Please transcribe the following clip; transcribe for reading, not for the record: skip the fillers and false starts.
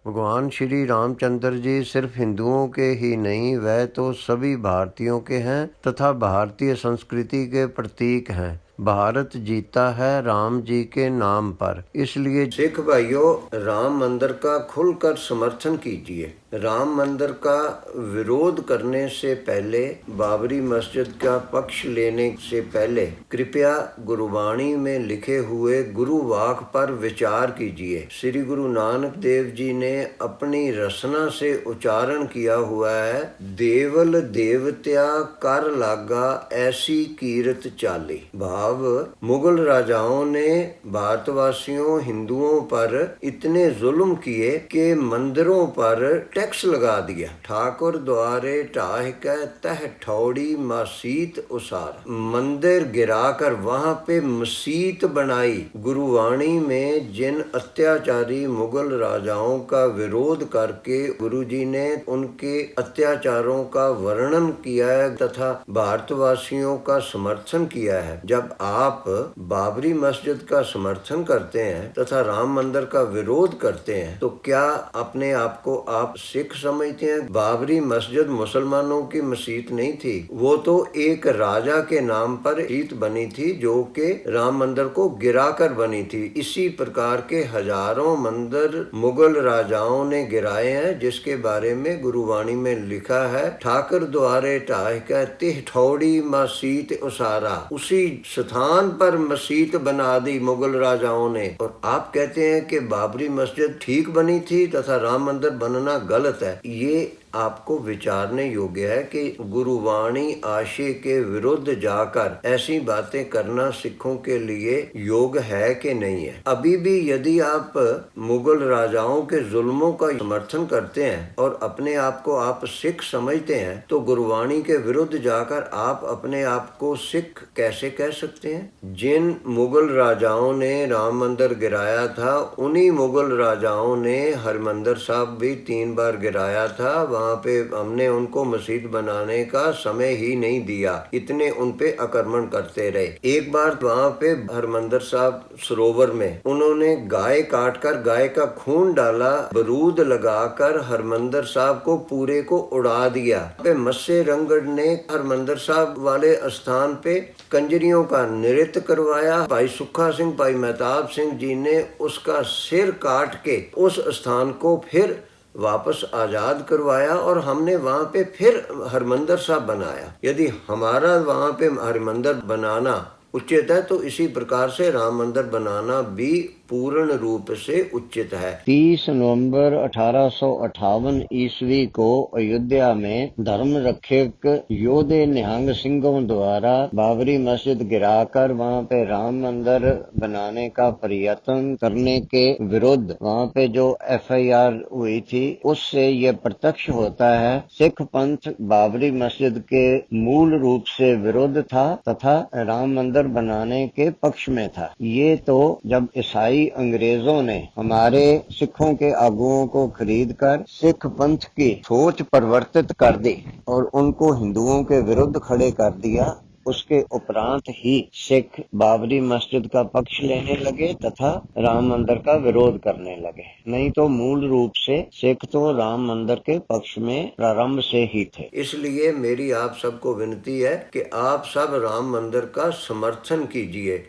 भगवान श्री रामचंद्र जी सिर्फ हिंदुओं के ही नहीं, वह तो सभी भारतीयों के हैं तथा भारतीय संस्कृति के प्रतीक हैं। भारत जीता है राम जी के नाम पर। इसलिए सिख भाइयों, राम मंदिर का खुलकर समर्थन कीजिए। राम मंदिर का विरोध करने से पहले, बाबरी मस्जिद का पक्ष लेने से पहले कृपया गुरुवाणी में लिखे हुए गुरु वाक पर विचार कीजिए। श्री गुरु नानक देव जी ने अपनी रचना से उच्चारण किया हुआ है, देवल देवत्या कर लागा ऐसी कीरत चाली। भाव, मुगल राजाओं ने भारतवासियों हिंदुओं पर इतने जुल्म किए कि मंदिरों पर टैक्स लगा दिया। ठाकुर द्वारे ढाह के तह ठौड़ी मसीत उसार, मंदिर गिराकर वहां पे मसीत बनाई। गुरुवाणी में जिन अत्याचारी मुगल राजाओं का विरोध करके गुरुजी ने उनके अत्याचारों का वर्णन किया है तथा भारतवासियों का समर्थन किया है। जब आप बाबरी मस्जिद का समर्थन करते हैं तथा राम मंदिर का विरोध करते हैं तो क्या अपने आप को आप सिख समझते हैं? बाबरी मस्जिद मुसलमानों की मस्जिद नहीं थी, वो तो एक राजा के नाम पर मस्जिद बनी थी जो कि राम मंदिर को गिराकर बनी थी। इसी प्रकार के हजारों मंदिर मुगल राजाओं ने गिराए हैं, जिसके बारे में गुरुवाणी में लिखा है, ठाकुर द्वारे ढाह के तिह ठौड़ी मसीत उसारा। उसी स्थान पर मस्जिद बना दी मुगल राजाओं ने। और आप कहते हैं कि बाबरी मस्जिद ठीक बनी थी तथा राम मंदिर बनना गलत है। ये आपको विचारने योग्य है कि गुरुवाणी आशय के विरुद्ध जाकर ऐसी बातें करना सिखों के लिए योग है कि नहीं है। अभी भी यदि आप मुगल राजाओं के जुल्मों का समर्थन करते हैं और अपने आप को आप सिख समझते हैं तो गुरुवाणी के विरुद्ध जाकर आप अपने आप को सिख कैसे कह सकते हैं? जिन मुगल राजाओं ने राम मंदिर गिराया था, उन्हीं मुगल राजाओं ने हरमंदिर साहब भी 3 बार गिराया था। वहाँ पे हमने उनको मस्जिद बनाने का समय ही नहीं दिया, इतने उन पे आक्रमण करते रहे। एक बार वहाँ पे हरमंदिर साहब सरोवर में उन्होंने गाय काटकर गाय का खून डाला, बरूद लगाकर हरमंदिर साहब को पूरे को उड़ा दिया। पे मस्से रंगड़ ने हरमंदिर साहब वाले स्थान पे कंजरियों का नृत्य करवाया। भाई सुखा सिंह, भाई मेहताब सिंह जी ने उसका सिर काट के उस स्थान को फिर वापस आजाद करवाया और हमने वहां पे फिर हरमंदिर साहब बनाया। यदि हमारा वहां पे हरमंदिर बनाना उचित है तो इसी प्रकार से राम मंदिर बनाना भी पूर्ण रूप से उचित है। 30 नवंबर 1858 ईस्वी को अयोध्या में धर्म रक्षक योधे निहंग सिंहों द्वारा बाबरी मस्जिद गिराकर वहां पे राम मंदिर बनाने का प्रयत्न करने के विरुद्ध वहां पे जो FIR हुई थी, उससे ये प्रत्यक्ष होता है सिख पंथ बाबरी मस्जिद के मूल रूप से विरुद्ध था तथा राम मंदिर बनाने के पक्ष में था। ये तो जब ईसाई अंग्रेजों ने हमारे सिखों के आगुओं को खरीदकर सिख पंथ की सोच परिवर्तित कर दी और उनको हिंदुओं के विरुद्ध खड़े कर दिया, उसके उपरांत ही सिख बाबरी मस्जिद का पक्ष लेने लगे तथा राम मंदिर का विरोध करने लगे। नहीं तो मूल रूप से सिख तो राम मंदिर के पक्ष में प्रारंभ से ही थे। इसलिए मेरी आप सबको विनती है कि आप सब राम मंदिर का समर्थन कीजिए।